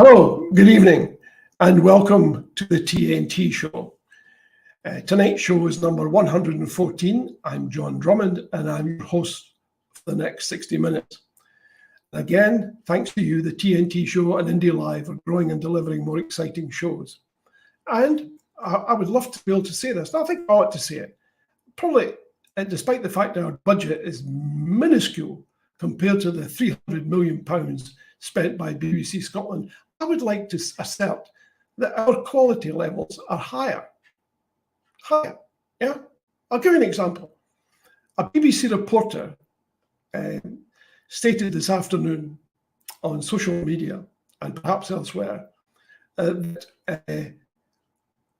Hello, good evening, and welcome to the TNT Show. Tonight's show is number 114. I'm John Drummond, and I'm your host for the next 60 minutes. Again, thanks to you, the TNT Show and Indy Live are growing and delivering more exciting shows. And I would love to be able to say this. I think I ought to say it. Probably, despite the fact that our budget is minuscule compared to the £300 million spent by BBC Scotland, I would like to assert that our quality levels are higher. Yeah? I'll give you an example. A BBC reporter stated this afternoon on social media and perhaps elsewhere that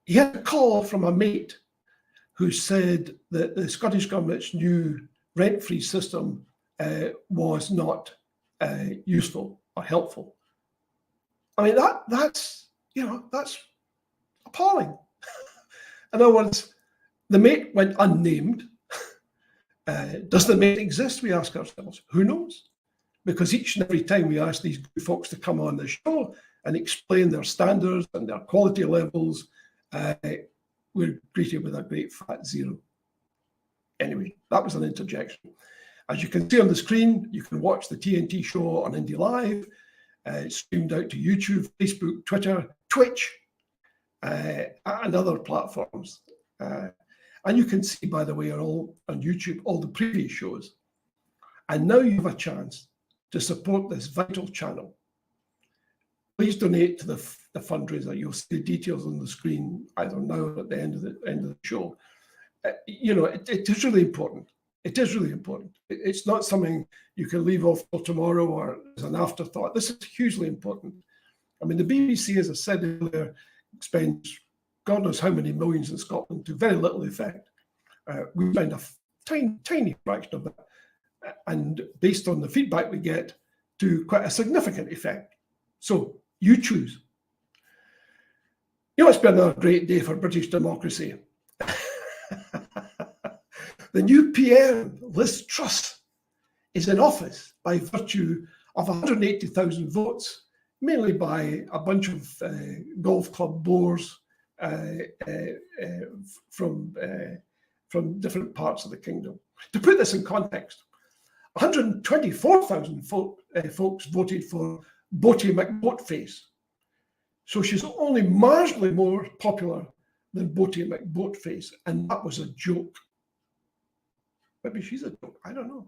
he had a call from a mate who said that the Scottish Government's new rent-free system was not useful or helpful. I mean, that's appalling. In other words, the mate went unnamed. Does the mate exist? We ask ourselves. Who knows? Because each and every time we ask these good folks to come on the show and explain their standards and their quality levels, we're greeted with a great fat zero. Anyway, that was an interjection. As you can see on the screen, you can watch the TNT Show on Indy Live. It's streamed out to YouTube, Facebook, Twitter, Twitch, and other platforms. And you can see, by the way, on YouTube, all the previous shows. And now you have a chance to support this vital channel. Please donate to the fundraiser. You'll see the details on the screen either now or at the end of the show. It is really important. It is really important. It's not something you can leave off till tomorrow or as an afterthought. This is hugely important. I mean, the BBC, as I said earlier, spends God knows how many millions in Scotland to very little effect. We spend a tiny fraction of that, and based on the feedback we get, to quite a significant effect. So you choose. It's been a great day for British democracy. The new PM, Liz Truss, is in office by virtue of 180,000 votes, mainly by a bunch of golf club bores from different parts of the kingdom. To put this in context, 124,000 folks voted for Boatie McBoatface. So she's only marginally more popular than Boatie McBoatface, and that was a joke. Maybe she's a joke, I don't know.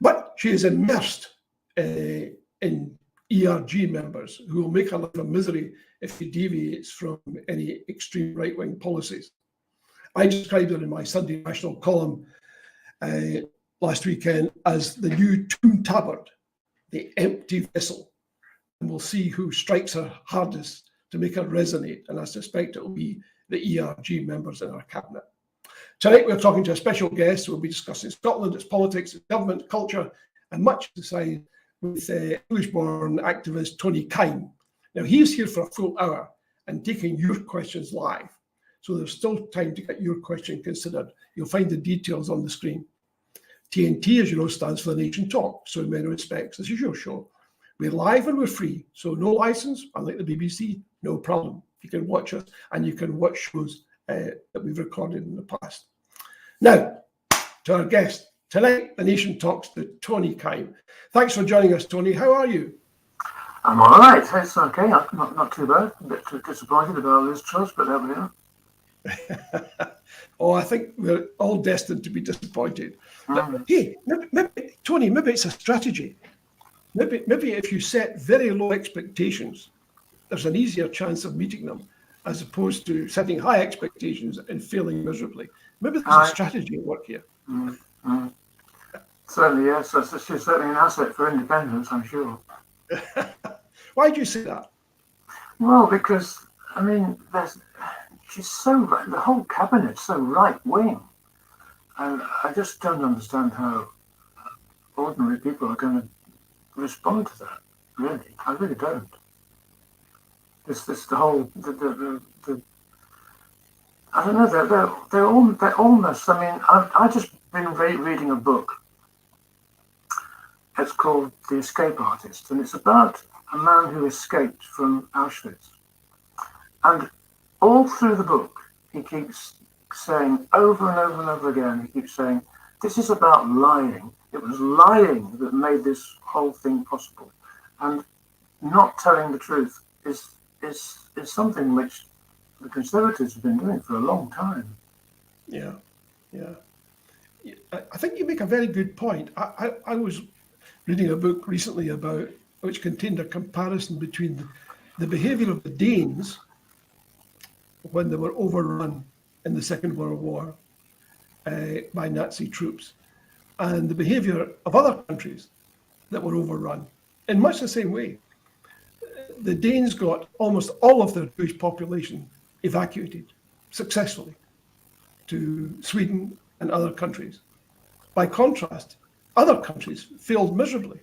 But she is immersed in ERG members who will make her life a misery if she deviates from any extreme right-wing policies. I described her in my Sunday National column last weekend as the new Tomb Tabard, the empty vessel. And we'll see who strikes her hardest to make her resonate. And I suspect it will be the ERG members in our cabinet. Tonight, we're talking to a special guest. We'll be discussing Scotland, its politics, its government, culture, and much aside with English-born activist Tony Kime. Now, he's here for a full hour and taking your questions live. So there's still time to get your question considered. You'll find the details on the screen. TNT, as you know, stands for The Nation Talk. So in many respects, this is your show. We're live and we're free. So no license, unlike the BBC, no problem. You can watch us and you can watch shows that we've recorded in the past. Now, to our guest. Tonight, The Nation talks to Tony Kime. Thanks for joining us, Tony. How are you? I'm all right. It's okay. Not too bad. A bit disappointed about Liz Truss, but there we are. Oh, I think we're all destined to be disappointed. But, hey, maybe, Tony, maybe it's a strategy. Maybe if you set very low expectations, there's an easier chance of meeting them, as opposed to setting high expectations and failing miserably. Maybe there's a strategy at work here. Certainly, yes. She's certainly an asset for independence, I'm sure. Why do you say that? Well, because, I mean, she's so, the whole cabinet's so right-wing. And I just don't understand how ordinary people are going to respond to that, really. I really don't. This the whole, I don't know, they're almost, I mean, I've just been reading a book It's called The Escape Artist, and it's about a man who escaped from Auschwitz. And all through the book, he keeps saying over and over and over again, he keeps saying, this is about lying. It was lying that made this whole thing possible. And not telling the truth is something which the Conservatives have been doing for a long time. Yeah. I think you make a very good point. I was reading a book recently which contained a comparison between the behaviour of the Danes when they were overrun in the Second World War by Nazi troops, and the behaviour of other countries that were overrun in much the same way. The Danes got almost all of their Jewish population evacuated successfully to Sweden and other countries. By contrast, other countries failed miserably.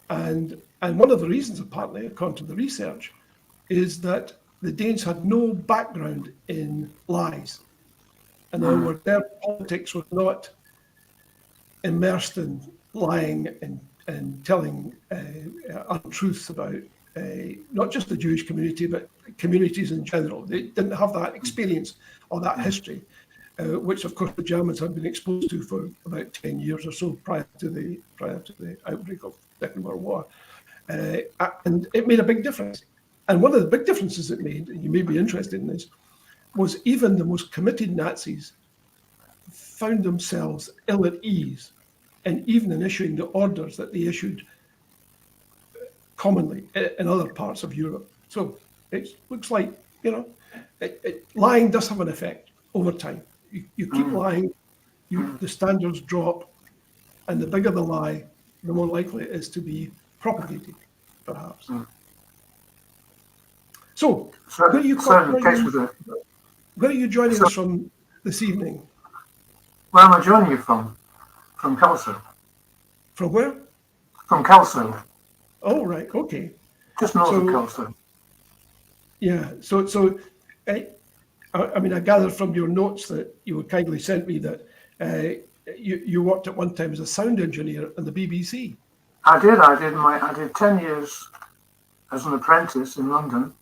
And one of the reasons, apparently, according to the research, is that the Danes had no background in lies. In other words, their politics was not immersed in lying and telling untruths about not just the Jewish community, but communities in general. They didn't have that experience or that history, which of course the Germans had been exposed to for about 10 years or so prior to the outbreak of the Second World War. And it made a big difference. And one of the big differences it made, and you may be interested in this, was even the most committed Nazis found themselves ill at ease, and even in issuing the orders that they issued commonly in other parts of Europe. So it looks like, lying does have an effect over time. You keep lying, the standards drop, and the bigger the lie, the more likely it is to be propagated, perhaps. So, where are you joining us from this evening? Where am I joining you from? From Kelso. From where? From Kelso. Oh, right. Okay. Just north of Kelso. Yeah. So, I mean, I gather from your notes that you kindly sent me that you worked at one time as a sound engineer in the BBC. I did 10 years as an apprentice in London,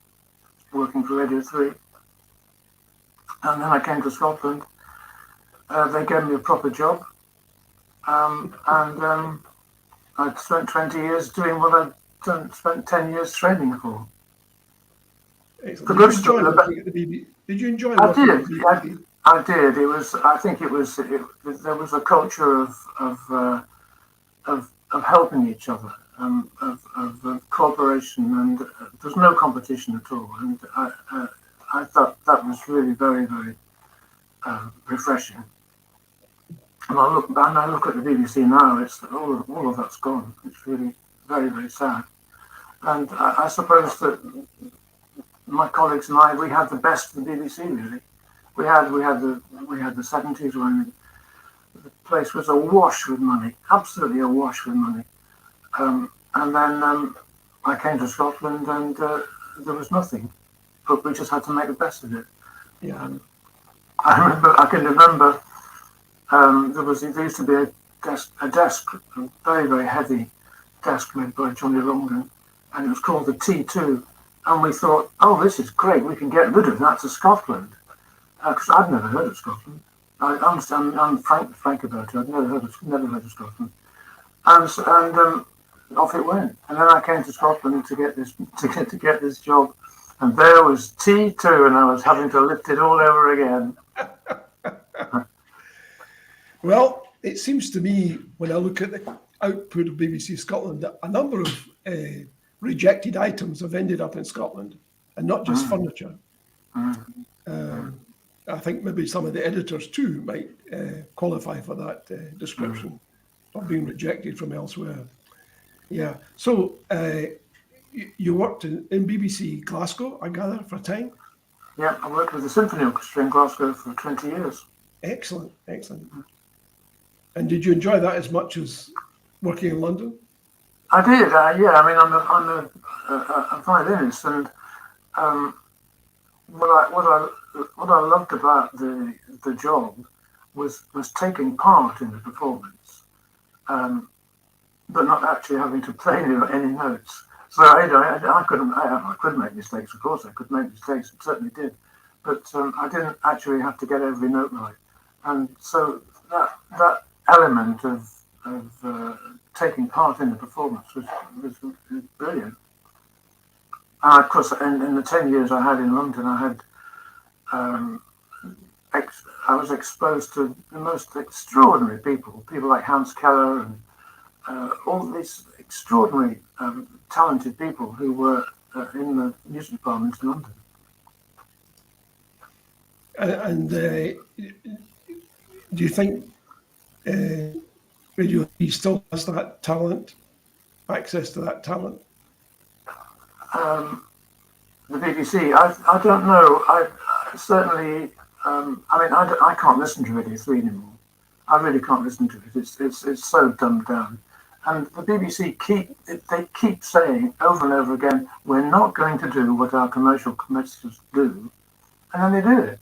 working for Radio 3. And then I came to Scotland. They gave me a proper job. And I spent 20 years doing what I'd spent 10 years training for. Excellent. Did you enjoy working at the BBC? Did you enjoy working at the BBC? I did. There was a culture of helping each other, of cooperation, and there's no competition at all. And I thought that was really very, very refreshing. And I look at the BBC now. It's all of that's gone. It's really very, very sad. And I suppose that my colleagues and I, we had the best of the BBC. Really, we had the 70s when the place was awash with money, absolutely awash with money. And then I came to Scotland, and there was nothing, but we just had to make the best of it. Yeah. I can remember. There used to be a desk, a very, very heavy desk made by Johnny Longden, and it was called the T2. And we thought, oh, this is great. We can get rid of that to Scotland, because I'd never heard of Scotland. I'm frank about it. I'd never heard of Scotland, and off it went. And then I came to Scotland to get this job, and there was T2, and I was having to lift it all over again. Well, it seems to me, when I look at the output of BBC Scotland, that a number of rejected items have ended up in Scotland, and not just furniture. I think maybe some of the editors too might qualify for that description of being rejected from elsewhere. Yeah. So you worked in BBC Glasgow, I gather, for a time? Yeah, I worked with the Symphony Orchestra in Glasgow for 20 years. Excellent. And did you enjoy that as much as working in London? I did. Yeah. I mean, I'm a violinist, and what I loved about the job was taking part in the performance. But but not actually having to play any notes. So I could make mistakes. Of course, I could make mistakes. I certainly did, but I didn't actually have to get every note right. And so that element of taking part in the performance was brilliant. And of course, in the 10 years I had in London, I had I was exposed to the most extraordinary people like Hans Keller and all these extraordinary talented people who were in the music department in London. And do you think Radio he still has that talent, access to that talent? The BBC, I don't know. I certainly, I can't listen to Radio 3 anymore. I really can't listen to it. It's so dumbed down. And the BBC keep saying over and over again, we're not going to do what our commercial competitors do, and then they do it.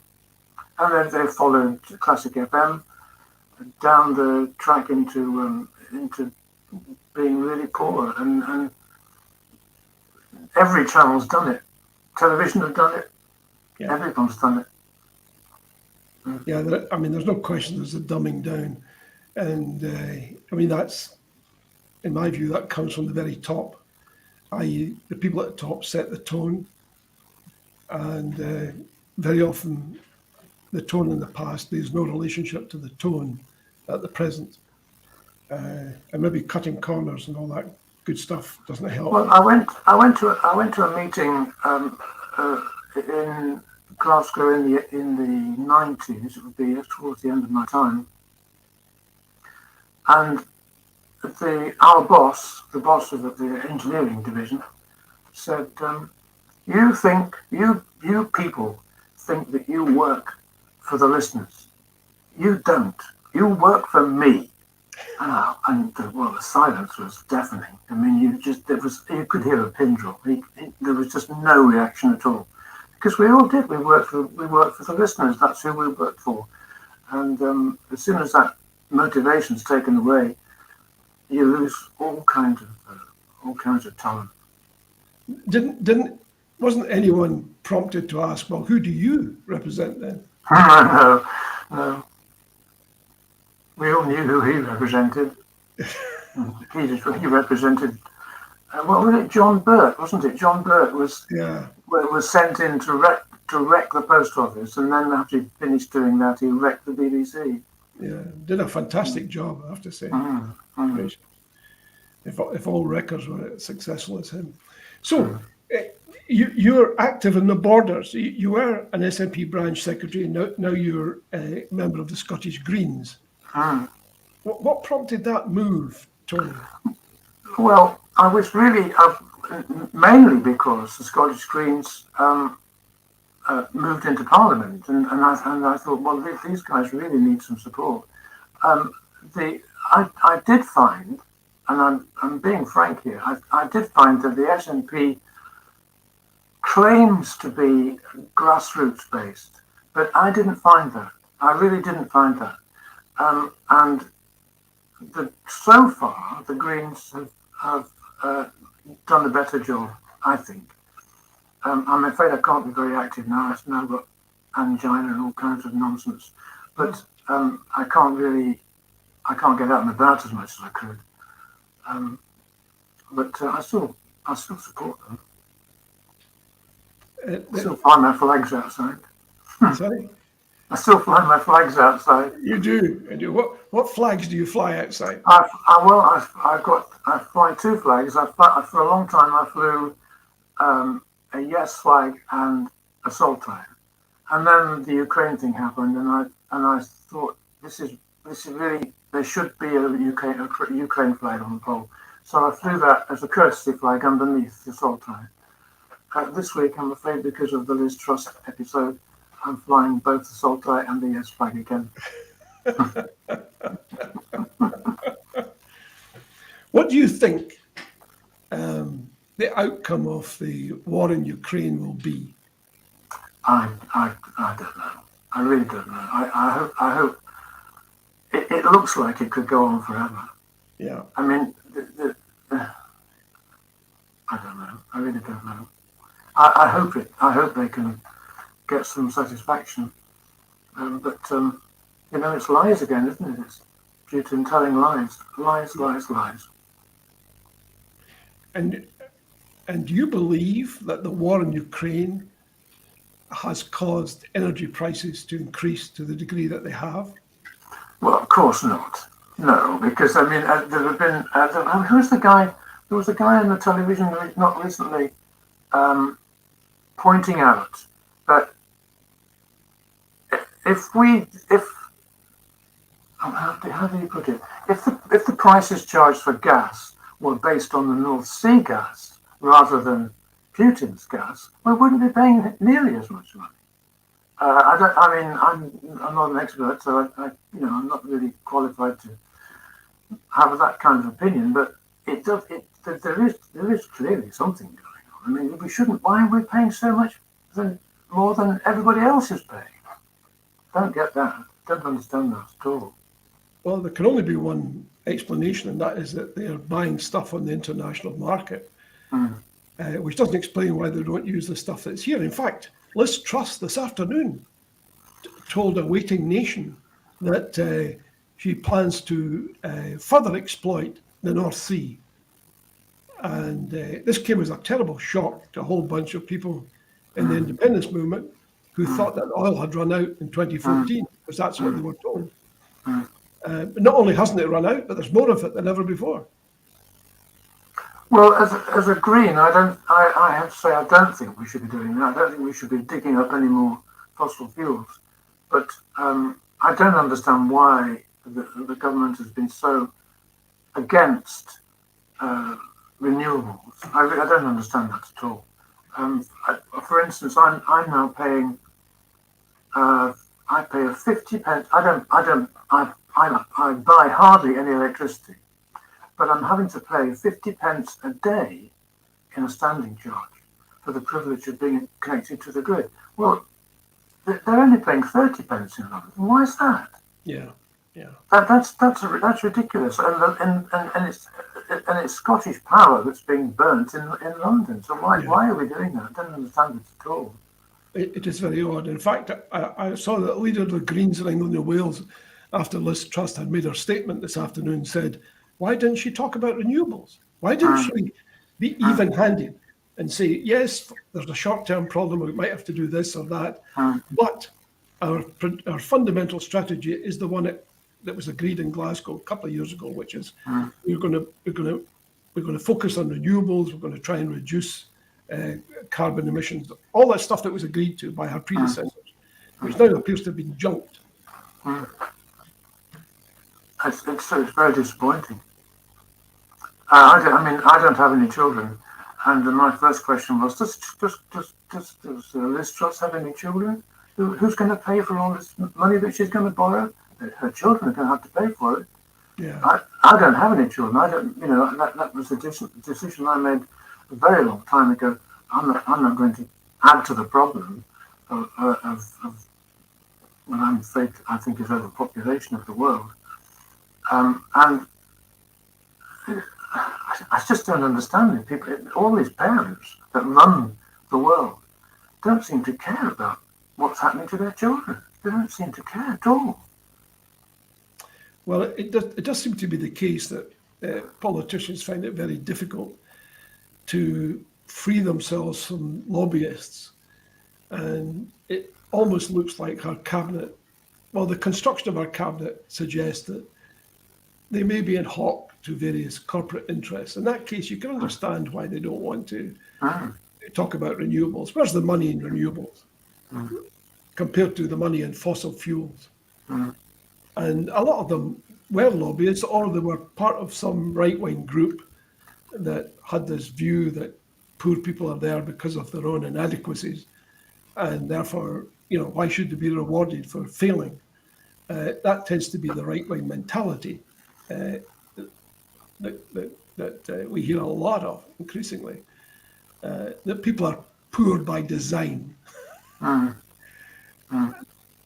And then they followed Classic FM down the track into being really poor, and every channel's done it. Television have done it. Yeah. Everyone's done it. Yeah, there's no question there's a dumbing down, and that's, in my view, that comes from the very top, i.e. the people at the top set the tone, and very often the tone in the past, there's no relationship to the tone at the present, and maybe cutting corners and all that good stuff doesn't help. Well, I went to a meeting in Glasgow in the 90s. It would be towards the end of my time, and our boss, the boss of the engineering division, said, "You people think that you work for the listeners. You don't. You work for me." And the silence was deafening. I mean, you could hear a pin drop. There was just no reaction at all, because we all did. We worked for the listeners. That's who we worked for. And as soon as that motivation's taken away, you lose all kinds of talent. Wasn't anyone prompted to ask, well, who do you represent then? No. We all knew who he represented. He represented, what was it, John Burt, wasn't it? John Burt was sent in to wreck the post office, and then after he finished doing that, he wrecked the BBC. Yeah, did a fantastic job, I have to say. If all records were as successful as him. So, you're active in the borders. You were an SNP branch secretary, now you're a member of the Scottish Greens. What prompted that move, Tony? Well, I was really mainly because the Scottish Greens moved into Parliament, and I thought, well, these guys really need some support. I did find, and I'm being frank here, I did find that the SNP claims to be grassroots based, but I didn't find that. I really didn't find that. And so far, the Greens have done a better job, I think. I'm afraid I can't be very active now. I've now got angina and all kinds of nonsense. But I can't get out and about as much as I could. But I still support them. I still fly my flags outside. Sorry? I still fly my flags outside. You do. What flags do you fly outside? I fly two flags. For a long time I flew a yes flag and a Saltire, and then the Ukraine thing happened, and I thought this is really, there should be a Ukraine flag on the pole. So I flew that as a courtesy flag underneath the Saltire. This week, I'm afraid, because of the Liz Truss episode, I'm flying both the Saltire and the yes flag again. What do you think the outcome of the war in Ukraine will be? I don't know. I really don't know. I hope it looks like it could go on forever. Yeah. I mean, I don't know. I really don't know. I hope it. I hope they can get some satisfaction. But it's lies again, isn't it? It's Putin telling lies, lies. And do you believe that the war in Ukraine has caused energy prices to increase to the degree that they have? Well, of course not. No, because I mean, there have been. Who's the guy? There was a guy on the television not recently pointing out that if how do you put it? If the prices charged for gas were based on the North Sea gas rather than Putin's gas, we wouldn't be paying nearly as much money. I'm not an expert, so I'm not really qualified to have that kind of opinion. But there is clearly something going on. I mean, we shouldn't. Why are we paying so much more than everybody else is paying? Don't get that. Don't understand that at all. Well, there can only be one explanation, and that is that they are buying stuff on the international market, which doesn't explain why they don't use the stuff that's here. In fact, Liz Truss this afternoon told a waiting nation that she plans to further exploit the North Sea. And this came as a terrible shock to a whole bunch of people in the independence movement who thought that oil had run out in 2014, because that's what they were told. But not only hasn't it run out, but there's more of it than ever before. Well, as a Green, I have to say I don't think we should be doing that. I don't think we should be digging up any more fossil fuels. But I don't understand why the government has been so against renewables. I don't understand that at all. For instance, I'm now paying. I pay a 50 pence. I buy hardly any electricity, but I'm having to pay 50 pence a day in a standing charge for the privilege of being connected to the grid. Well, they're only paying 30 pence in London. Why is that? Yeah. That's ridiculous, and it's Scottish power that's being burnt in London. So why are we doing that? I don't understand it at all. It is very odd. In fact, I saw that the leader of the Greens in England and Wales, after Liz Truss had made her statement this afternoon, said, why didn't she talk about renewables? Why didn't she be even-handed and say, yes, there's a short-term problem, we might have to do this or that, but our fundamental strategy is the one that was agreed in Glasgow a couple of years ago, which is we're going to focus on renewables, we're going to try and reduce carbon emissions, all that stuff that was agreed to by her predecessors, which now appears to have been junked. It's very disappointing. I don't have any children, and my first question was: Does Liz Truss have any children? Who's going to pay for all this money that she's going to borrow? Her children are going to have to pay for it. Yeah. I don't have any children. I don't. That was a decision I made a very long time ago. I'm not going to add to the problem of what I'm afraid I think is overpopulation of the world. And I just don't understand it. People, all these parents that run the world don't seem to care about what's happening to their children. They don't seem to care at all. Well, it does seem to be the case that politicians find it very difficult to free themselves from lobbyists. And it almost looks like her cabinet, well, the construction of her cabinet suggests that they may be in hock to various corporate interests. In that case, you can understand why they don't want to talk about renewables. Where's the money in renewables compared to the money in fossil fuels? And a lot of them were lobbyists, or they were part of some right-wing group that had this view that poor people are there because of their own inadequacies, and therefore, why should they be rewarded for failing? That tends to be the right-wing mentality that we hear a lot of increasingly. That people are poor by design.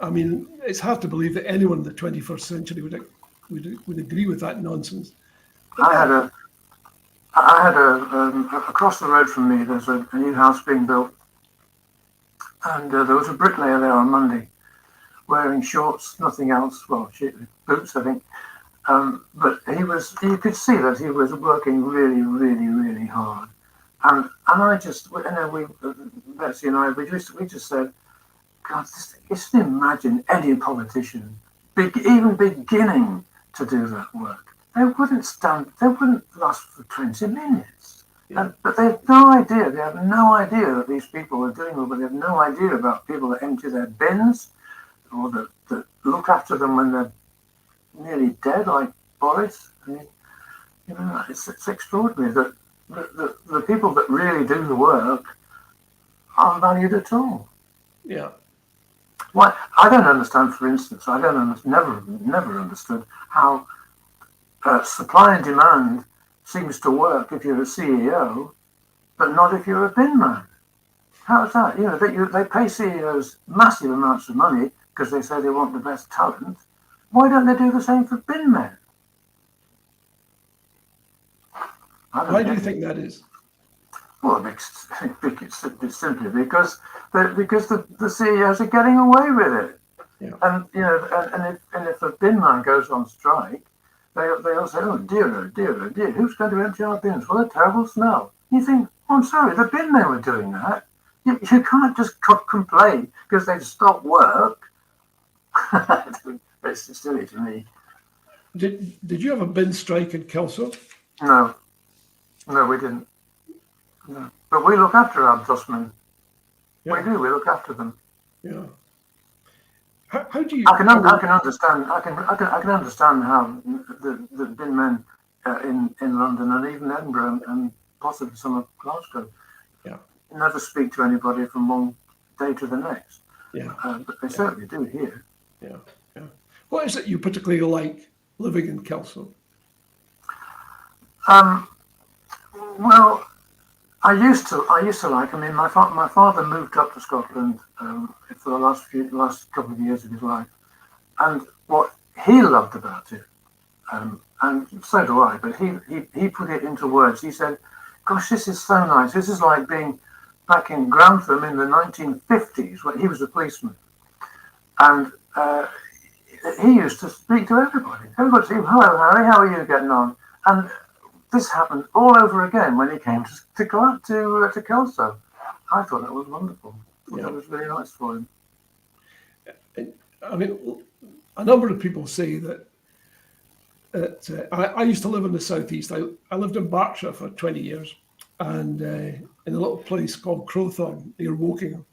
I mean, it's hard to believe that anyone in the 21st century would agree with that nonsense. I had across the road from me. There's a new house being built, and there was a bricklayer there on Monday, wearing shorts, nothing else. Well, boots, I think. But you could see that he was working really, really, really hard. And I just, Betsy and I, we just said, God, just imagine any politician, even beginning to do that work. They wouldn't last for 20 minutes. Yeah. But they have no idea. They have no idea that these people are doing it, but they have no idea about people that empty their bins or that look after them when they're nearly dead, like Boris. I mean, it's extraordinary that the people that really do the work aren't valued at all. Yeah. Why? I don't understand. For instance, never understood how supply and demand seems to work if you're a CEO, but not if you're a bin man. How's that? They pay CEOs massive amounts of money because they say they want the best talent. Why don't they do the same for bin men? Why do you think that is? Well, it's simply because the CEOs are getting away with it. Yeah. And if a bin man goes on strike, they all say, oh dear, who's going to empty our bins? What a terrible smell. You think, oh, I'm sorry, the bin men were doing that. You can't just complain because they've stopped work. It's silly to me. Did you have a bin strike in Kelso? No, we didn't. No. But we look after our dustmen. Yeah. We do. We look after them. Yeah. How do you? I can understand. I can understand how the bin men in London and even Edinburgh and possibly some of Glasgow, never speak to anybody from one day to the next. Yeah. But they certainly do here. Yeah. What is it you particularly like living in Kelso? Well, I used to like. I mean, my father moved up to Scotland for the last couple of years of his life, and what he loved about it, and so do I. But he put it into words. He said, "Gosh, this is so nice. This is like being back in Grantham in the 1950s when he was a policeman, and he used to speak to everybody. Everybody said, 'Hello, Harry. How are you getting on?' And this happened all over again when he came to Kelso. I thought that was wonderful. That was really nice for him. I mean, a number of people say that I used to live in the southeast. I lived in Berkshire for 20 years, and in a little place called Crowthorne near Wokingham.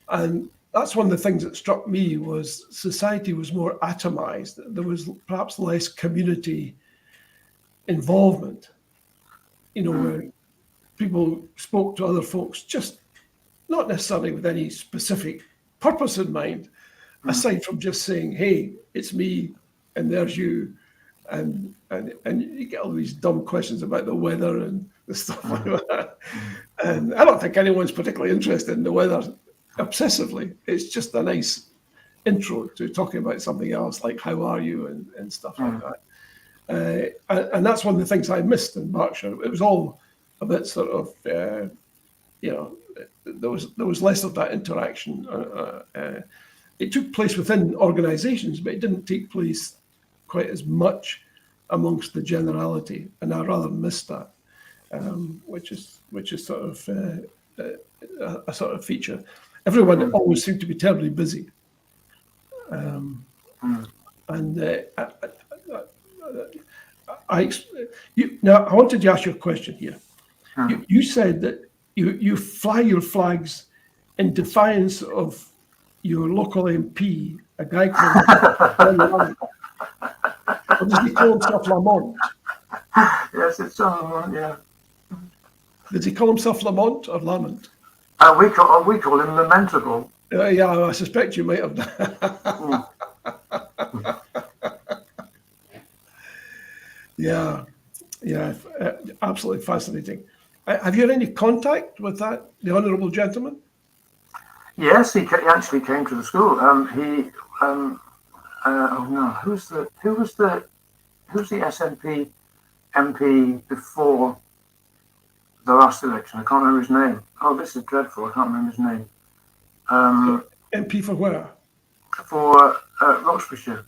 And that's one of the things that struck me was society was more atomized. There was perhaps less community involvement, where people spoke to other folks, just not necessarily with any specific purpose in mind, aside from just saying, hey, it's me and there's you. And you get all these dumb questions about the weather and the stuff like that. And I don't think anyone's particularly interested in the weather obsessively. It's just a nice intro to talking about something else, like how are you and stuff like that. And that's one of the things I missed in Berkshire. It was all a bit sort of, there was less of that interaction. It took place within organisations, but it didn't take place quite as much amongst the generality, and I rather missed that, which is sort of a sort of feature. Everyone always seemed to be terribly busy, and now I wanted to ask you a question here. You said that you fly your flags in defiance of your local MP, a guy called or does he call himself Lamont? Yes, it's John Lamont, yeah. Does he call himself Lamont or Lamont? We call him Lamentable. Yeah, I suspect you might have done. Yeah, absolutely fascinating. Have you had any contact with the honourable gentleman? Yes, he actually came to the school. Who's the SNP MP before the last election. I can't remember his name. Oh, this is dreadful. I can't remember his name. MP for where? For Roxburghshire.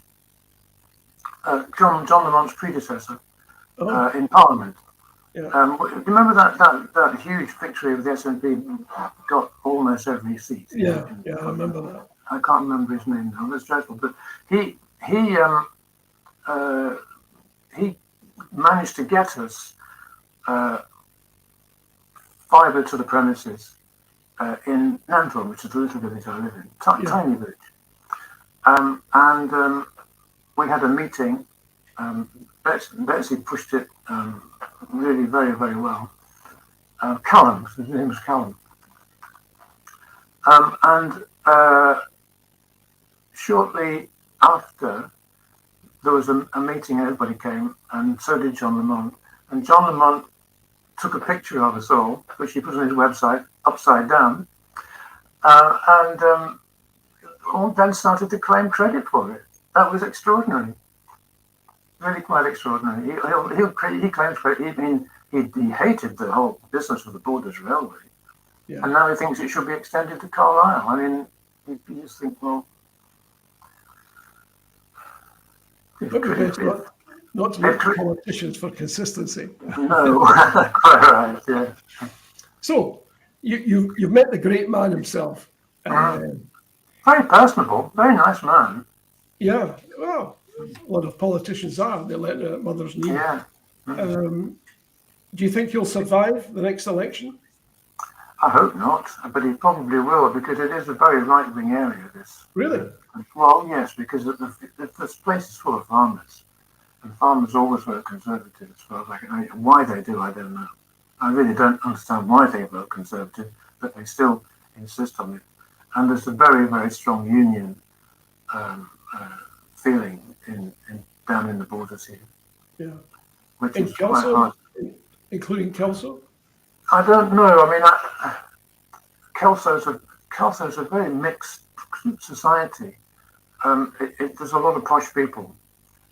John Drummond's predecessor in Parliament. Yeah. You remember that huge victory of the SNP got almost every seat? Yeah, I remember that. I can't remember his name now. That's dreadful. But he managed to get us fibre to the premises in Nanton, which is the little village I live in, tiny village. And we had a meeting. Betsy pushed it really very, very well. Callum, his name was Callum. And shortly after, there was a meeting, everybody came, and so did John Lamont. And John Lamont took a picture of us all, which he put on his website, upside down, and all then started to claim credit for it. That was extraordinary. Really quite extraordinary. He claims credit. He hated the whole business of the Borders Railway. Yeah. And now he thinks it should be extended to Carlisle. I mean, you just think, well... Not to look at politicians for consistency. No, quite right, yeah. So, you've met the great man himself. Very personable, very nice man. Yeah, well, a lot of politicians are. They let their mothers lead. Yeah. Do you think he'll survive the next election? I hope not, but he probably will, because it is a very right-wing area, this. Really? Well, yes, because this place is full of farmers, and farmers always vote Conservative, as far as I can. Why they do, I don't know. I really don't understand why they vote Conservative, but they still insist on it. And there's a very, very strong union feeling down in the borders here. Yeah. Which in is quite hard. Including Kelso? I don't know. I mean, Kelso's a very mixed society. There's a lot of posh people,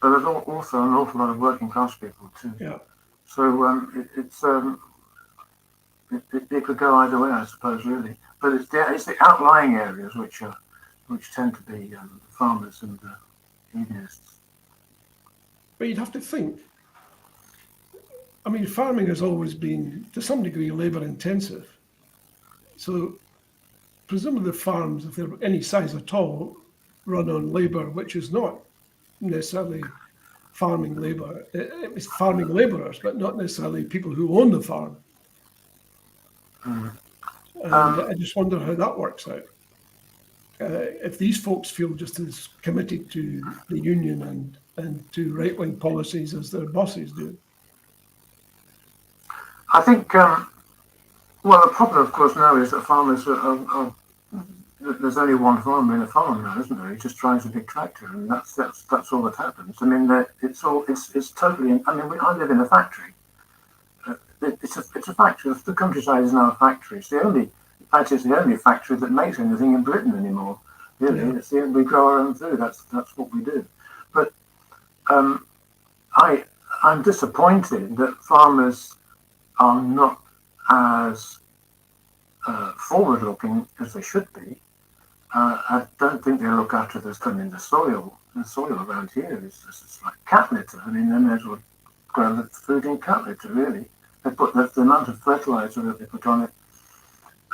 but there's also an awful lot of working class people too. Yeah. So it could go either way, I suppose, really. But it's the outlying areas which tend to be farmers and unionists. But you'd have to think. I mean, farming has always been, to some degree, labour intensive. So presumably the farms, if they're any size at all, run on labour, which is not necessarily farming labour. It's farming labourers, but not necessarily people who own the farm. And I just wonder how that works out. If these folks feel just as committed to the union and to right-wing policies as their bosses do. I think, well, the problem, of course, now is that farmers there's only one farmer in a farm now, isn't there? He just drives a big tractor, and that's all that happens. I mean, it's totally. I mean, I live in a factory. It's a factory. The countryside is now a factory. It's the only factory that makes anything in Britain anymore. Really, yeah. We grow our own food. That's what we do. But I'm disappointed that farmers are not as forward-looking as they should be. I don't think they look after the stuff in the soil. The soil around here is like cat litter. I mean, they may as well grow the food in cat litter, really. They put the amount of fertilizer that they put on it,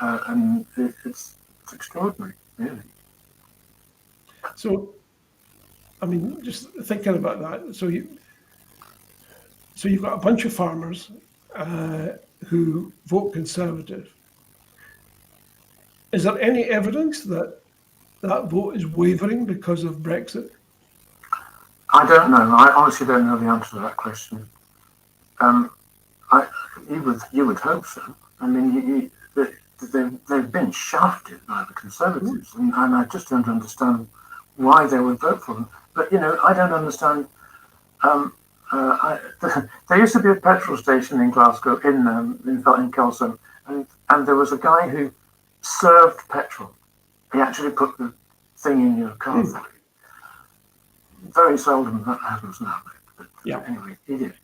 and it's extraordinary, really. So, I mean, just thinking about that. So you've got a bunch of farmers who vote Conservative. Is there any evidence that vote is wavering because of Brexit? I don't know. I honestly don't know the answer to that question. You would hope so. I mean, they've been shafted by the Conservatives, and I just don't understand why they would vote for them. But I don't understand. There used to be a petrol station in Glasgow, in Kelso, and there was a guy who served petrol. He actually put the thing in your car for you. Very seldom that happens now, but anyway, he did.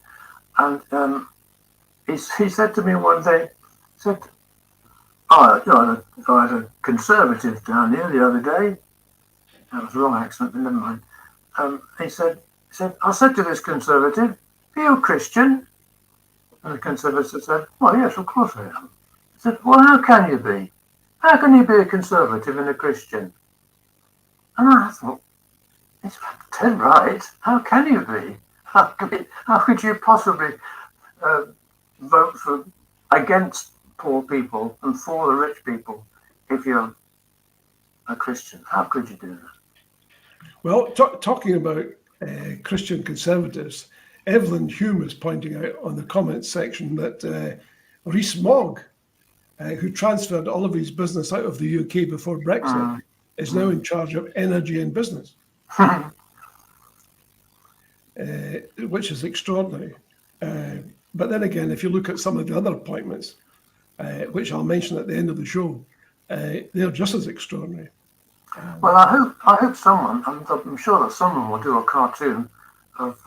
And he said to me one day, he said, "Oh, I had a Conservative down here the other day." That was the wrong accent, but never mind. He said, "I said to this Conservative, are you a Christian?" And the Conservative said, "Well, yes, of course I am." He said, "Well, how can you be? How can you be a Conservative and a Christian?" And I thought, it's dead right. How can you be? How could you possibly vote against poor people and for the rich people if you're a Christian? How could you do that? Well, talking about Christian conservatives, Evelyn Hume is pointing out on the comments section that Rees-Mogg, who transferred all of his business out of the UK before Brexit, is now in charge of energy and business, which is extraordinary. But then again, if you look at some of the other appointments, which I'll mention at the end of the show, they're just as extraordinary. Well, I hope someone, I'm sure that someone will do a cartoon of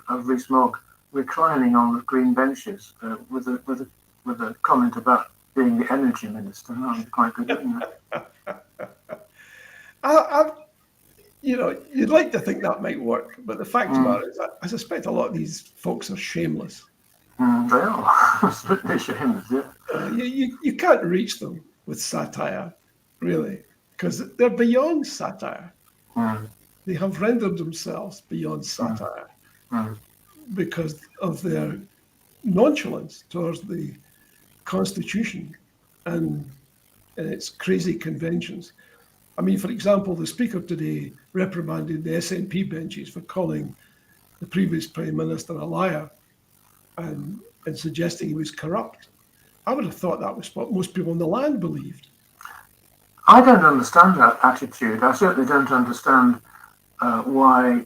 Rees-Mogg reclining on the green benches with a comment about being the energy minister. That would be quite good, wouldn't it? You'd like to think that might work, but the fact of the matter is, I suspect a lot of these folks are shameless. They are absolutely shameless. Yeah. You can't reach them with satire, really, because they're beyond satire. They have rendered themselves beyond satire because of their nonchalance towards the Constitution and its crazy conventions. I mean, for example, the Speaker today reprimanded the SNP benches for calling the previous Prime Minister a liar and suggesting he was corrupt. I would have thought that was what most people in the land believed. I don't understand that attitude. I certainly don't understand why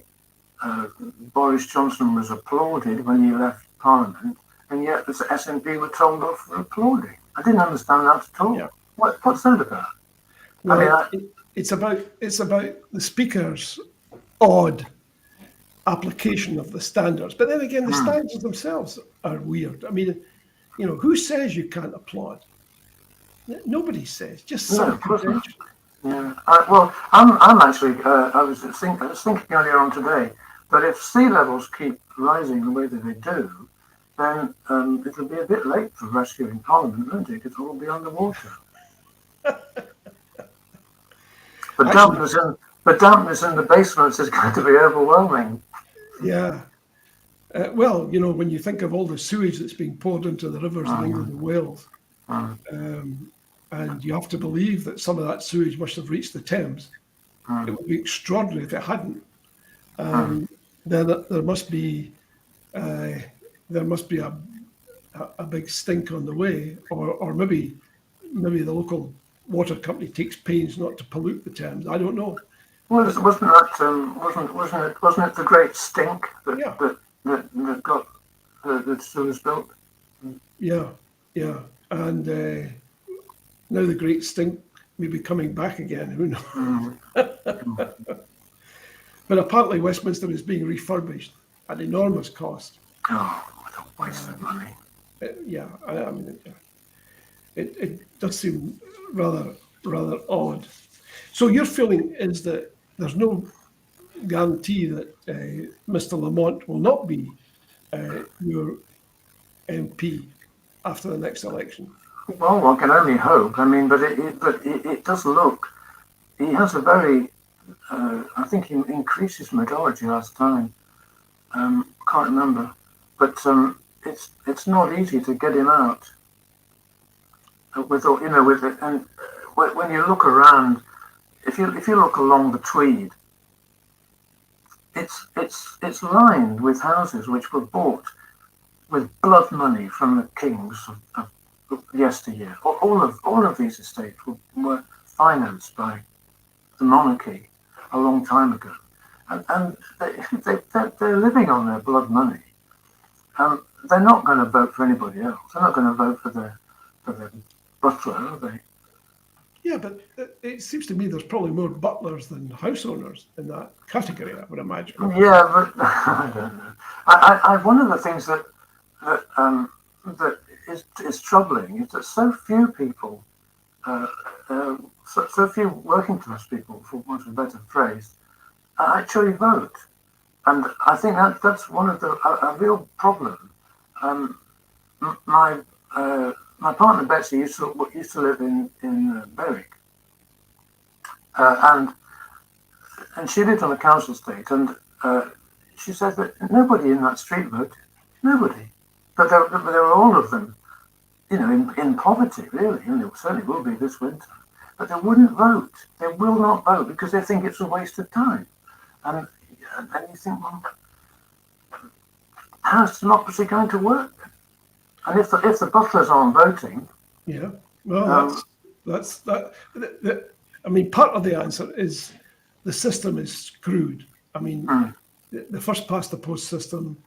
Boris Johnson was applauded when he left Parliament, and yet the SNP were told off for applauding. I didn't understand that at all. Yeah. What's that about? Well, it's about the Speaker's odd application of the standards. But then again, the standards themselves are weird. I mean, who says you can't applaud? Nobody says. Just some convention. Yeah. I'm actually. I was thinking earlier on today that if sea levels keep rising the way that they do, then it'll be a bit late for rescuing Parliament, won't it? It'll all be underwater. The dampness in the basements is going to be overwhelming. Yeah. Well, when you think of all the sewage that's being poured into the rivers in England and Wales, and you have to believe that some of that sewage must have reached the Thames, it would be extraordinary if it hadn't. Then there must be a big stink on the way, or maybe the local water company takes pains not to pollute the Thames. I don't know. Well, wasn't it the Great Stink that got the sewers built? Yeah, and now the Great Stink may be coming back again. Who knows? But apparently Westminster is being refurbished at enormous cost. Oh, what a waste of money! I mean, it does seem rather odd. So your feeling is that there's no guarantee that Mr. Lamont will not be your MP after the next election? Well, one can only hope. I mean, but it does look. He has a very. I think he increased his majority last time. Can't remember, but it's not easy to get him out. With it, and when you look around, if you look along the Tweed, it's lined with houses which were bought with blood money from the kings of yesteryear. All of these estates were financed by the monarchy a long time ago, and they're living on their blood money. They're not going to vote for anybody else. They're not going to vote for their butler, are they? Yeah, but it seems to me there's probably more butlers than house owners in that category, I would imagine. Yeah, but I don't know. I one of the things that is troubling is that so few people, so few working class people, for want of a better phrase, actually vote, and I think that's one of the a real problem. My partner Betsy used to live in Berwick, and she lived on a council estate, and she said that nobody in that street voted, nobody, but there were all of them, in poverty really, and there certainly will be this winter, but they wouldn't vote. They will not vote because they think it's a waste of time, and you think, well, how's democracy going to work? And if the butlers aren't voting, yeah, well, that's that. I mean, part of the answer is the system is screwed. I mean, the first past the post system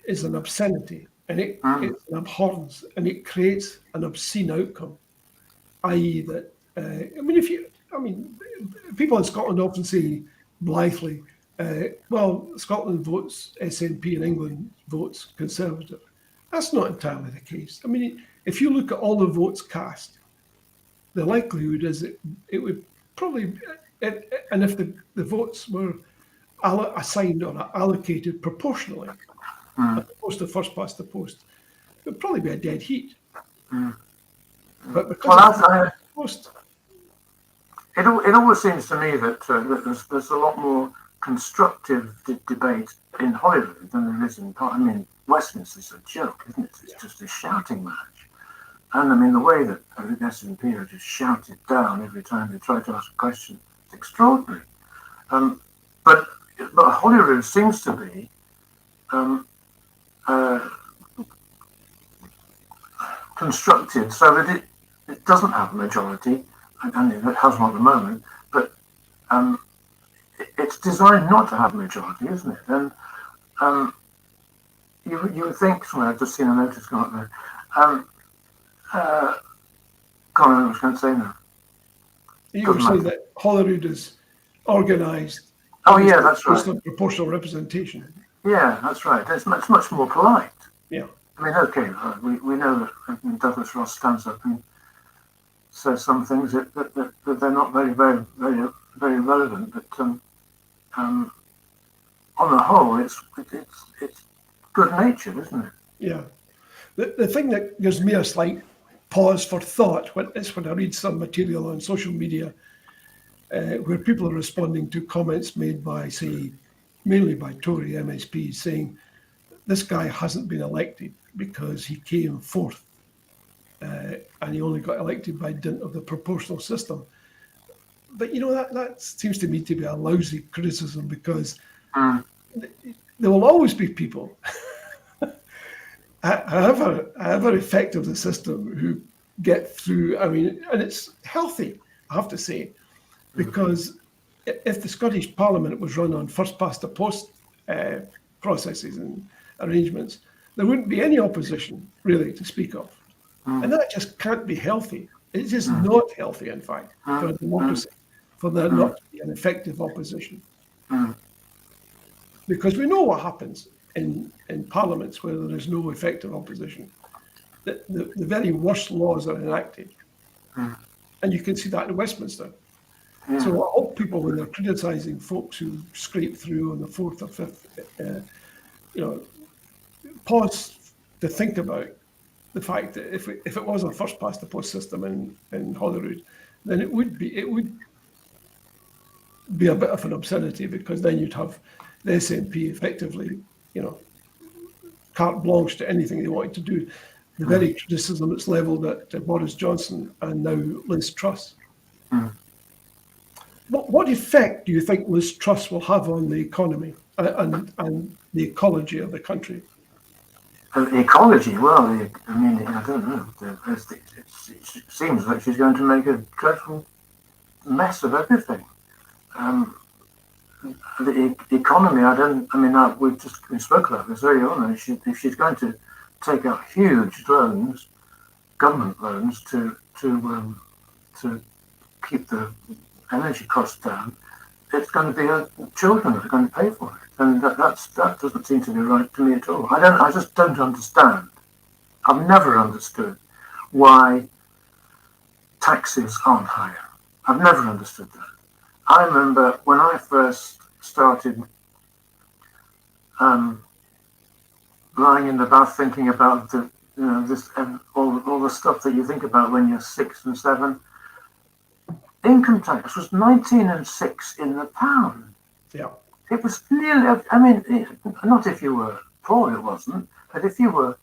is an obscenity, and it's an abhorrence, and it creates an obscene outcome. I.e., that people in Scotland often say blithely, well, Scotland votes SNP and England votes Conservative. That's not entirely the case. I mean, if you look at all the votes cast, the likelihood is it would probably, and if the votes were assigned or allocated proportionally, as opposed to first past the post, it would probably be a dead heat. But because of post, it always seems to me that there's a lot more constructive debate in Holyrood than there is in Westminster's a joke, isn't it? It's just a shouting match. And I mean, the way that the SNP are just shouted down every time they try to ask a question, it's extraordinary. But Holyrood seems to be constructed so that it doesn't have a majority, and it has one at the moment, but it's designed not to have a majority, isn't it? And you would think, sorry, I've just seen a notice come up there. Can't remember what I was going to say now. You were saying that Holyrood is organised. Oh yeah, that's right. Proportional representation. Yeah, that's right. It's much more polite. Yeah. I mean, okay, we know that Douglas Ross stands up and says some things that they're not very, very, very, very relevant. But on the whole, it's good natured, isn't it? Yeah. The thing that gives me a slight pause for thought is when I read some material on social media where people are responding to comments made by, say, mainly by Tory MSPs saying this guy hasn't been elected because he came fourth and he only got elected by dint of the proportional system. But that seems to me to be a lousy criticism because there will always be people, however effective the system, who get through. I mean, and it's healthy, I have to say, because if the Scottish Parliament was run on first past the post processes and arrangements, there wouldn't be any opposition really to speak of. And that just can't be healthy. It's just not healthy, in fact, for a democracy, for there not to be an effective opposition. Because we know what happens in parliaments where there is no effective opposition. The very worst laws are enacted. And you can see that in Westminster. So I hope people, when they're criticising folks who scrape through on the fourth or fifth, pause to think about the fact that if it was a first past the post system in Holyrood, then it would be a bit of an obscenity, because then you'd have the SNP effectively, carte blanche to anything they wanted to do. The very criticism that's levelled at Boris Johnson and now Liz Truss. What effect do you think Liz Truss will have on the economy and the ecology of the country? Ecology? Well, I don't know. It seems like she's going to make a dreadful mess of everything. The economy, we spoke about this earlier on. If she's going to take out huge loans, government loans, to to keep the energy costs down, it's going to be children that are going to pay for it, and that doesn't seem to be right to me at all. I just don't understand. I've never understood why taxes aren't higher. I've never understood that. I remember when I first started lying in the bath thinking about this and all the stuff that you think about when you're 6 and 7. Income tax was 19 and 6 in the pound. Yeah. It was nearly, I mean, not if you were poor, it wasn't, but if you were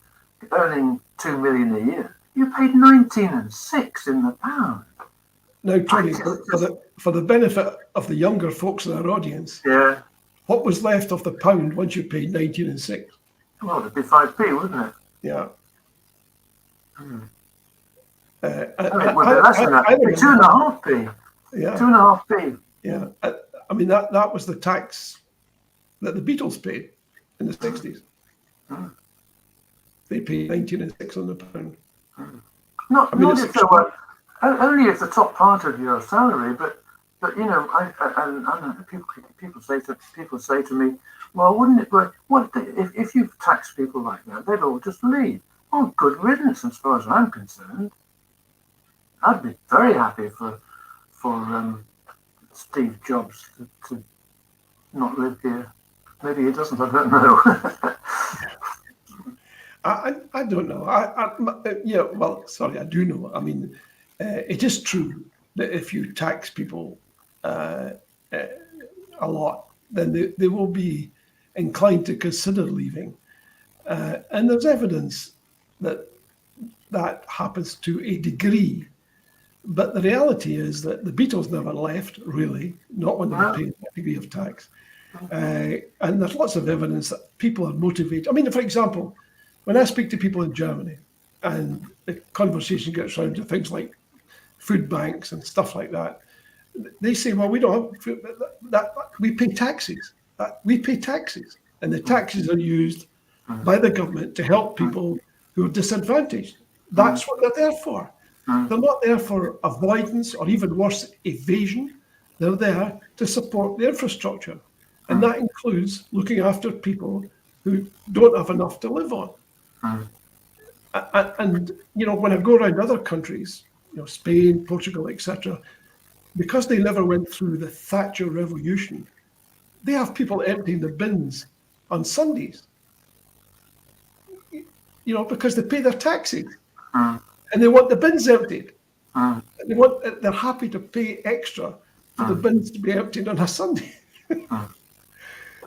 earning 2 million a year, you paid 19 and 6 in the pound. Now, Tony, for the benefit of the younger folks in our audience, yeah, what was left of the pound once you paid 19 and 6? Well, it'd be 5p, wouldn't it? Yeah. It would be less than that. 2.5p. Yeah. 2.5p. Yeah. I mean, that was the tax that the Beatles paid in the 60s. They paid 19 and 6 on the pound. Not if there were, only if the top part of your salary, but you know, I know people say to me, well, wouldn't it work? What if you tax people like that? They'd all just leave. Oh, good riddance, as far as I'm concerned. I'd be very happy for Steve Jobs to not live here. Maybe he doesn't. I don't know. I don't know. Yeah. Well, sorry, I do know. I mean, it is true that if you tax people a lot, then they will be inclined to consider leaving. And there's evidence that happens to a degree. But the reality is that the Beatles never left, really, not when they were paying a degree of tax. And there's lots of evidence that people are motivated. I mean, for example, when I speak to people in Germany and the conversation gets around to things like food banks and stuff like that, they say, well, we don't have food, we pay taxes. We pay taxes. And the taxes are used by the government to help people who are disadvantaged. That's what they're there for. They're not there for avoidance or even worse, evasion. They're there to support the infrastructure. And that includes looking after people who don't have enough to live on. And, you know, when I go around other countries, you know, Spain, Portugal, etc., because they never went through the Thatcher revolution, they have people emptying the bins on Sundays, you know, because they pay their taxes. And they want the bins emptied. They're happy to pay extra for the bins to be emptied on a Sunday.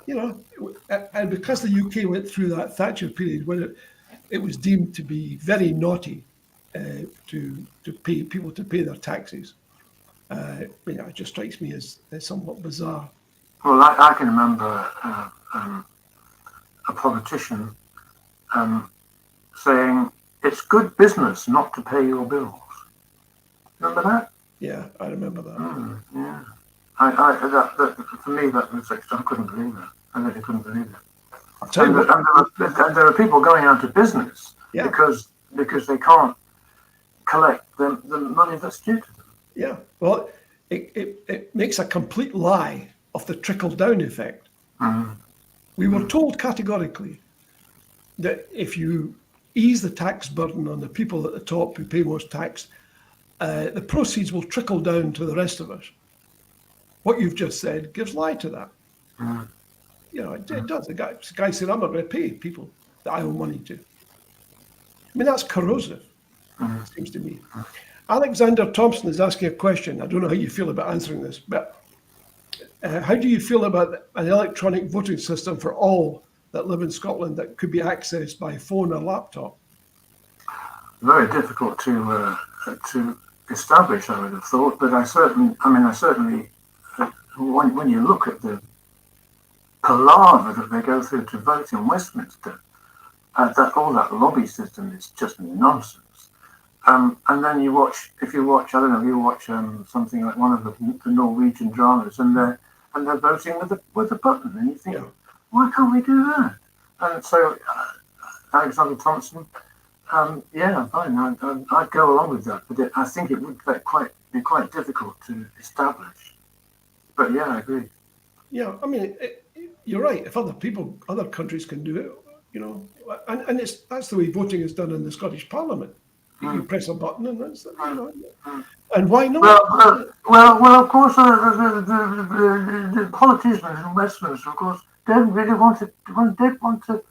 You know, and because the UK went through that Thatcher period when it was deemed to be very naughty to pay people to pay their taxes, you know, it just strikes me as somewhat bizarre. Well, I can remember a politician saying, it's good business not to pay your bills. Remember that? Yeah, I remember that. Yeah. That for me, that was extra. I couldn't believe it. I really couldn't believe it. And there are people going out of business because they can't collect the money that's due to them. Yeah, well, it makes a complete lie of the trickle-down effect. We were told categorically that if you ease the tax burden on the people at the top who pay most tax, the proceeds will trickle down to the rest of us. What you've just said gives lie to that. You know, it does. The guy said, I'm not going to pay people that I owe money to. I mean, that's corrosive, it seems to me. Alexander Thompson is asking a question. I don't know how you feel about answering this, but how do you feel about an electronic voting system for all that live in Scotland that could be accessed by phone or laptop? Very difficult to establish, I would have thought, but I certainly, when you look at the palaver that they go through to vote in Westminster, all that lobby system is just nonsense. And then if you watch, I don't know, you watch something like one of the Norwegian dramas, and they're voting with a button, and you think, why can't we do that? And so Alexander Thompson Yeah, fine. I'd go along with that, but I think it would be quite difficult to establish. But yeah, I agree. Yeah, I mean, you're right. If other countries can do it, and that's the way voting is done in the Scottish Parliament. You press a button, and that's and why not? Well. Of course, the politicians in Westminster, of course, don't really want to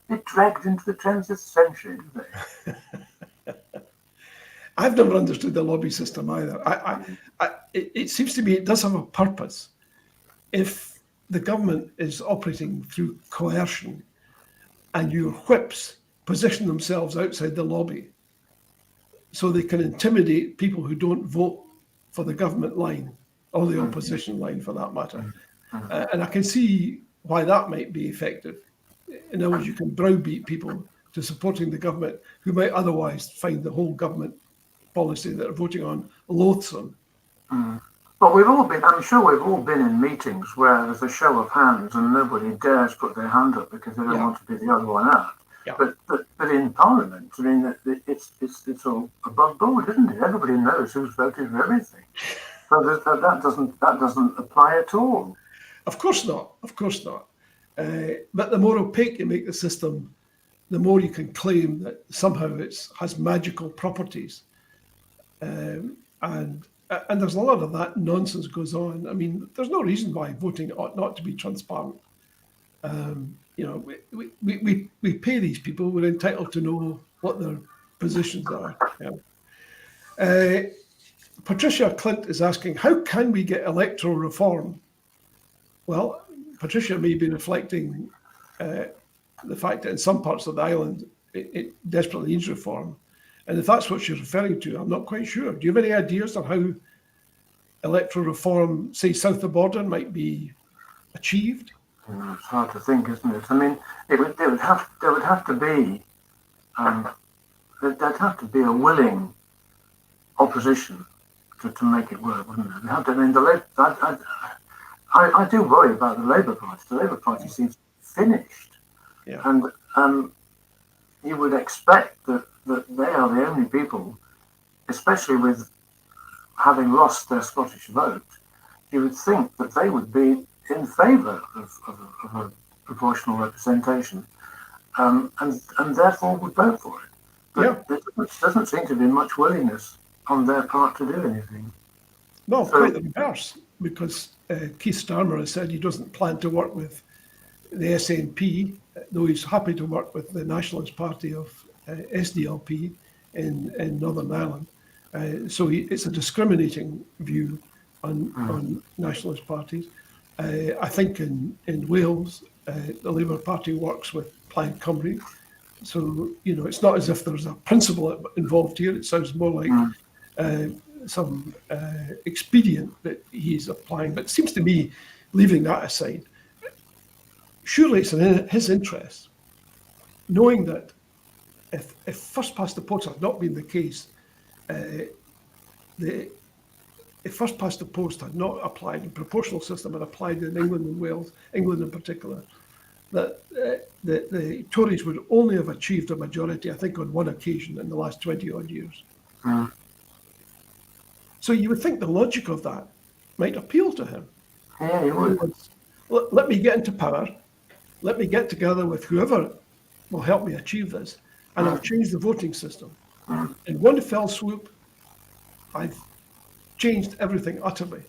be dragged into the 20th century, do they? I've never understood the lobby system either. It seems to me it does have a purpose. If the government is operating through coercion and your whips position themselves outside the lobby so they can intimidate people who don't vote for the government line or the opposition line for that matter. And I can see why that might be effective. In other words, you can browbeat people to supporting the government who might otherwise find the whole government policy that they're voting on loathsome. But I'm sure we've all been in meetings where there's a show of hands and nobody dares put their hand up because they don't want to be the other one out. Yeah. But in Parliament, I mean, it's all above board, isn't it? Everybody knows who's voted for everything. So that doesn't apply at all. Of course not. But the more opaque you make the system, the more you can claim that somehow it has magical properties. And there's a lot of that nonsense goes on. I mean, there's no reason why voting ought not to be transparent. We pay these people. We're entitled to know what their positions are. Yeah. Patricia Clint is asking, how can we get electoral reform? Well, Patricia may be reflecting the fact that in some parts of the island, it desperately needs reform. And if that's what she's referring to, I'm not quite sure. Do you have any ideas on how electoral reform, say, south of the border, might be achieved? It's hard to think, isn't it? I mean, there would have to be there'd have to be a willing opposition to make it work, wouldn't it? I do worry about the Labour Party. The Labour Party seems finished, and you would expect that they are the only people, especially with having lost their Scottish vote, you would think that they would be in favour of a proportional representation, and therefore would vote for it. But there doesn't seem to be much willingness on their part to do anything. No, quite the reverse, because Keith Starmer has said he doesn't plan to work with the SNP, though he's happy to work with the Nationalist Party of SDLP in Northern Ireland. So it's a discriminating view on nationalist parties. I think in Wales, the Labour Party works with Plaid Cymru. So, it's not as if there's a principle involved here. It sounds more like some expedient that he's applying. But it seems to me, leaving that aside, surely it's in his interest, knowing that if first past the post had not been the case, if first past the post had not applied, the proportional system had applied in England and Wales, England in particular, that the Tories would only have achieved a majority, I think, on one occasion in the last 20 odd years. So you would think the logic of that might appeal to him. Yeah, you would. Let me get into power. Let me get together with whoever will help me achieve this, and I'll change the voting system. In one fell swoop, I've changed everything utterly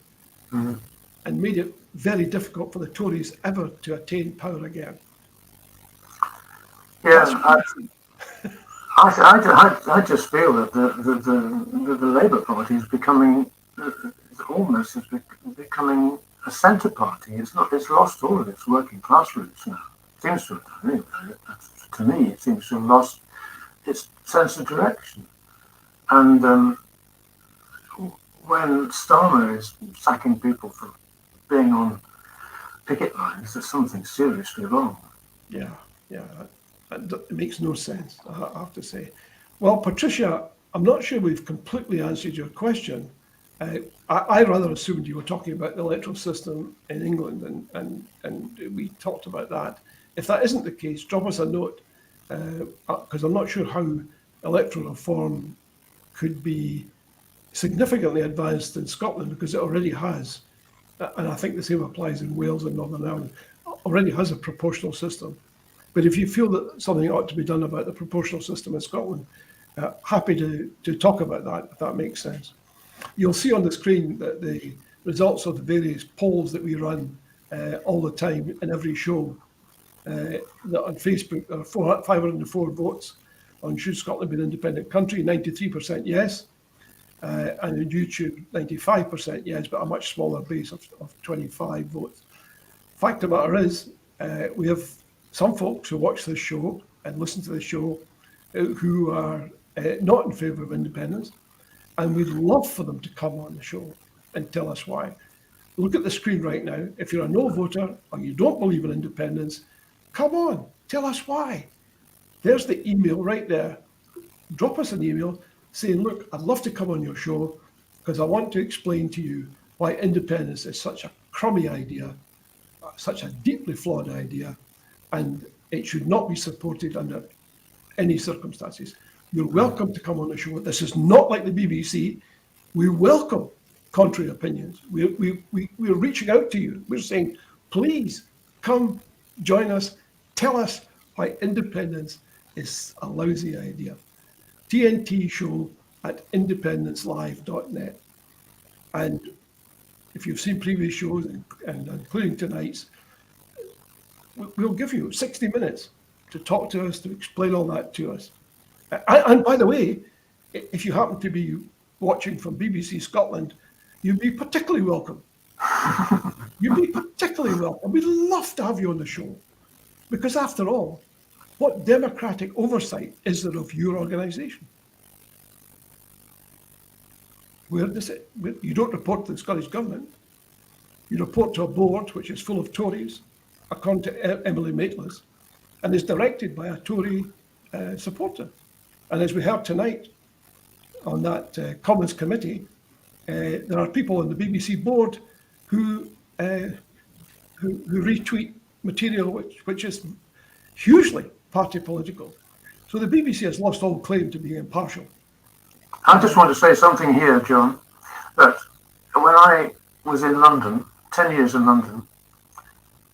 and made it very difficult for the Tories ever to attain power again. Yeah, I just feel that the Labour Party is becoming becoming a centre party. It's lost all of its working class roots now. It seems to have done, anyway. To me, it seems to have lost its sense of direction. And when Starmer is sacking people for being on picket lines, there's something seriously wrong. Yeah, it makes no sense, I have to say. Well, Patricia, I'm not sure we've completely answered your question. I rather assumed you were talking about the electoral system in England, and we talked about that. If that isn't the case, drop us a note, because I'm not sure how electoral reform could be significantly advanced in Scotland, because it already has, and I think the same applies in Wales and Northern Ireland, already has a proportional system. But if you feel that something ought to be done about the proportional system in Scotland, happy to talk about that, if that makes sense. You'll see on the screen that the results of the various polls that we run all the time in every show. That on Facebook, there are 504 votes on should Scotland be an independent country, 93% yes. And on YouTube, 95% yes, but a much smaller base of 25 votes. Fact of the matter is, we have some folks who watch this show and listen to the show who are not in favour of independence, and we'd love for them to come on the show and tell us why. Look at the screen right now. If you're a no voter or you don't believe in independence, come on, tell us why. There's the email right there. Drop us an email saying, look, I'd love to come on your show because I want to explain to you why independence is such a crummy idea, such a deeply flawed idea, and it should not be supported under any circumstances. You're welcome to come on the show. This is not like the BBC. We welcome contrary opinions. We're reaching out to you. We're saying, please come join us. Tell us why independence is a lousy idea. TNT Show at independencelive.net. And if you've seen previous shows, and including tonight's, we'll give you 60 minutes to talk to us, to explain all that to us. And by the way, if you happen to be watching from BBC Scotland, you'd be particularly welcome. You'd be particularly welcome. We'd love to have you on the show. Because after all, what democratic oversight is there of your organisation? Where does it? You don't report to the Scottish Government. You report to a board which is full of Tories, according to Emily Maitlis, and is directed by a Tory supporter. And as we heard tonight on that Commons committee, there are people on the BBC board who retweet material which is hugely party political. So the BBC has lost all claim to being impartial. I just want to say something here, John, that when I was in London, 10 years in London,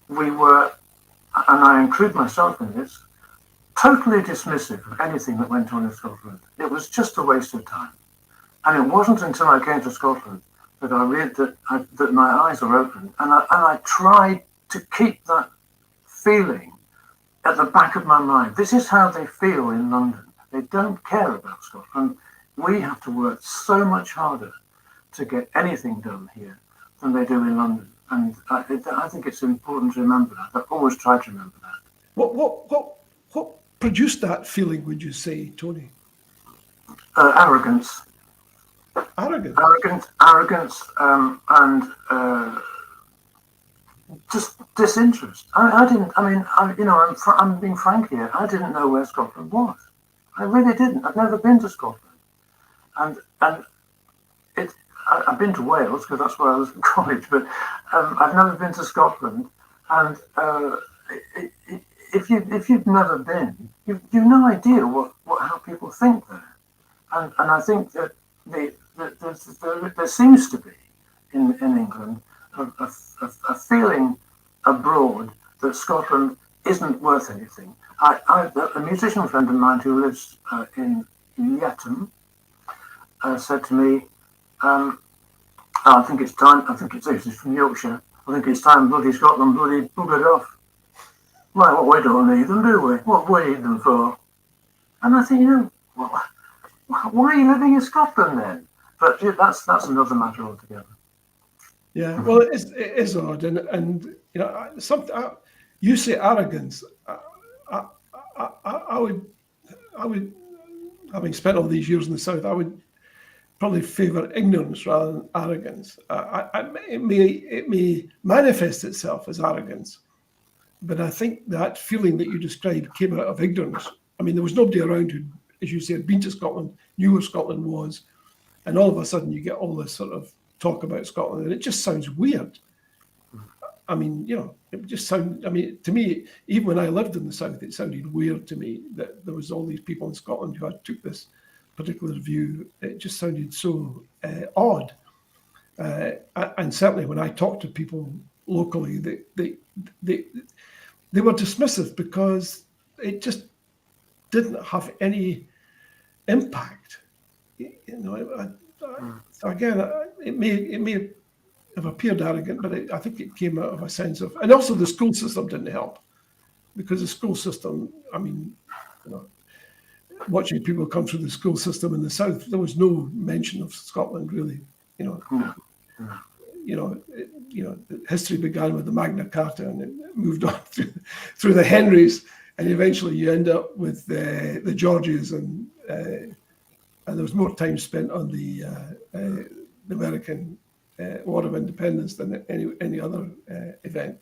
we were, and I include myself in this, totally dismissive of anything that went on in Scotland. It was just a waste of time. And it wasn't until I came to Scotland that I read that my eyes were opened, and I tried to keep that feeling at the back of my mind. This is how they feel in London. They don't care about Scotland. We have to work so much harder to get anything done here than they do in London. And I think it's important to remember that. I've always tried to remember that. What produced that feeling, would you say, Tony? Arrogance. Arrogance, and just disinterest. I'm being frank here. I didn't know where Scotland was. I really didn't. I've never been to Scotland, and I've been to Wales because that's where I was in college, but I've never been to Scotland. And if you've never been, you've no idea how people think there. And I think that there seems to be in England a feeling abroad that Scotland isn't worth anything. A musician friend of mine who lives in Yetton said to me, I think it's time, he's from Yorkshire, I think it's time bloody Scotland bloody buggered off. Well, we don't need them, do we? What do we need them for? And I think, why are you living in Scotland then? But that's another matter altogether. Yeah, well, it is odd, and you say arrogance. I would, having spent all these years in the South, I would probably favour ignorance rather than arrogance. It may manifest itself as arrogance, but I think that feeling that you described came out of ignorance. I mean, there was nobody around who, as you say, had been to Scotland, knew where Scotland was, and all of a sudden you get all this sort of talk about Scotland, and it just sounds weird. I mean, it just sounded, I mean, to me, even when I lived in the South, it sounded weird to me that there was all these people in Scotland who took this particular view. It just sounded so odd. And certainly when I talked to people locally, they were dismissive because it just didn't have any impact. So again, it may have appeared arrogant, but I think it came out of a sense of, and also the school system didn't help, because the school system, I mean, watching people come through the school system in the South, there was no mention of Scotland really. History began with the Magna Carta and it moved on through the Henrys, and eventually you end up with the Georges, and there was more time spent on the American War of Independence than any other event.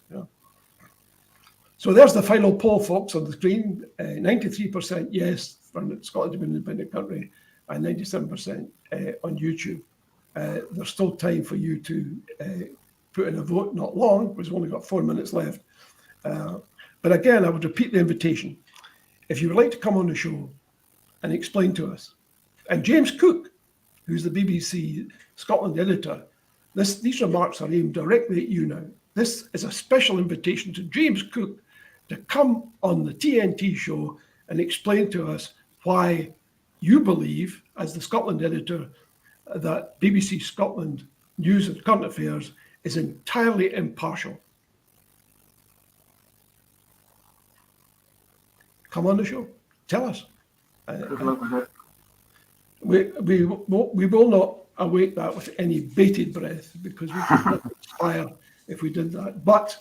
So there's the final poll, folks, on the screen. 93% yes for Scotland to be an independent country, and 97% on YouTube. There's still time for you to put in a vote, not long, because we've only got 4 minutes left. But again, I would repeat the invitation. If you would like to come on the show and explain to us, and James Cook, who's the BBC Scotland editor, these remarks are aimed directly at you now. This is a special invitation to James Cook to come on the TNT show and explain to us why you believe, as the Scotland editor, that BBC Scotland News and Current Affairs is entirely impartial. Come on the show. Tell us. Good luck with it. We will not await that with any bated breath, because we could not expire if we did that. But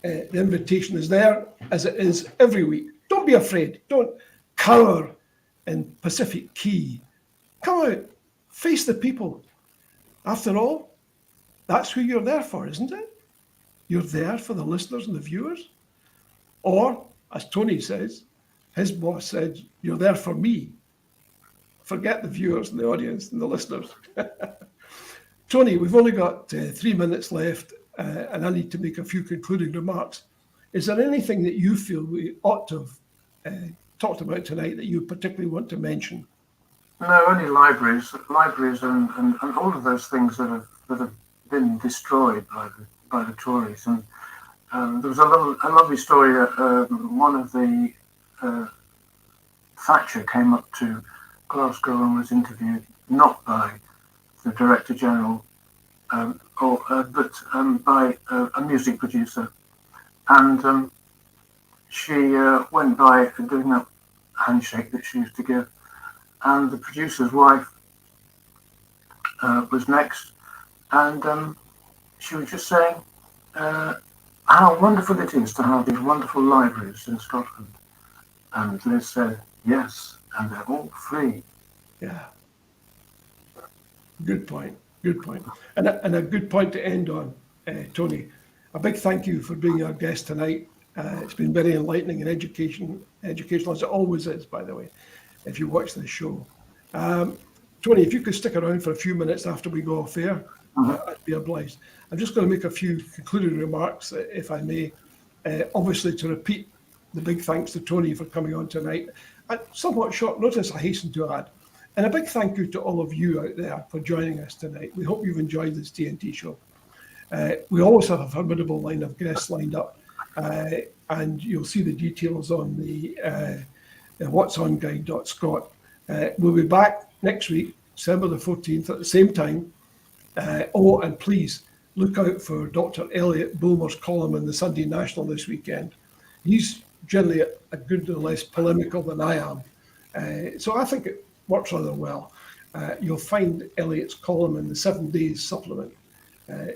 the invitation is there, as it is every week. Don't be afraid. Don't cower in Pacific Key. Come out. Face the people. After all, that's who you're there for, isn't it? You're there for the listeners and the viewers. Or, as Tony says, his boss said, you're there for me. Forget the viewers and the audience and the listeners. Tony, we've only got 3 minutes left, and I need to make a few concluding remarks. Is there anything that you feel we ought to have talked about tonight that you particularly want to mention? No, only libraries and all of those things that have been destroyed by the Tories. And there was a lovely story. One of the Thatcher came up to Glasgow and was interviewed not by the Director General, but by a music producer, and she went by doing that handshake that she used to give. And the producer's wife was next, and she was just saying how wonderful it is to have these wonderful libraries in Scotland. And Liz said, yes, and they're all free. Yeah. Good point. Good point. And a good point to end on, Tony. A big thank you for being our guest tonight. It's been very enlightening and educational, as it always is, by the way, if you watch this show. Tony, if you could stick around for a few minutes after we go off air, I'd be obliged. I'm just going to make a few concluding remarks, if I may. Obviously, to repeat the big thanks to Tony for coming on tonight. At somewhat short notice, I hasten to add. And a big thank you to all of you out there for joining us tonight. We hope you've enjoyed this TNT show. We always have a formidable line of guests lined up, and you'll see the details on the whatsonguide.scot. We'll be back next week, December the 14th, at the same time. And please look out for Dr. Elliot Bulmer's column in the Sunday National this weekend. He's generally a good deal less polemical than I am. So I think it works rather well. You'll find Elliot's column in the 7 Days supplement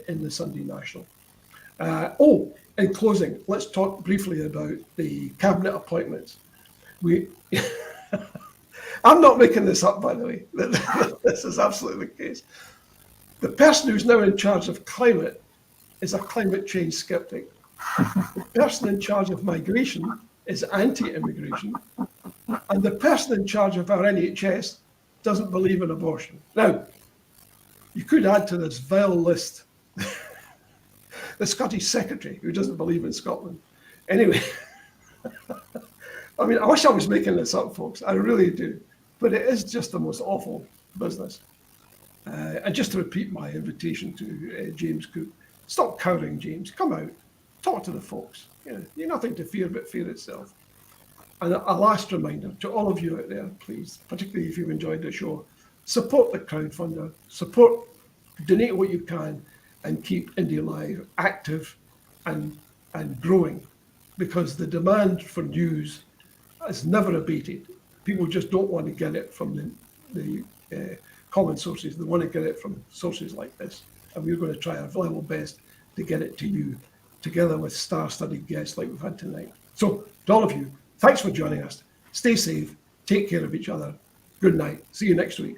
in the Sunday National. In closing, let's talk briefly about the cabinet appointments. I'm not making this up, by the way. This is absolutely the case. The person who's now in charge of climate is a climate change skeptic. The person in charge of migration is anti-immigration. And the person in charge of our NHS doesn't believe in abortion. Now, you could add to this vile list the Scottish secretary who doesn't believe in Scotland. Anyway, I mean, I wish I was making this up, folks. I really do. But it is just the most awful business. And just to repeat my invitation to James Cook, stop cowering, James. Come out, talk to the folks. You're nothing to fear but fear itself. And a last reminder to all of you out there, please, particularly if you've enjoyed the show, support the crowdfunder, donate what you can, and keep Indy Live active and growing, because the demand for news has never abated. People just don't want to get it from the common sources. They want to get it from sources like this. And we're going to try our level best to get it to you, together with star-studded guests like we've had tonight. So, to all of you, thanks for joining us. Stay safe. Take care of each other. Good night. See you next week.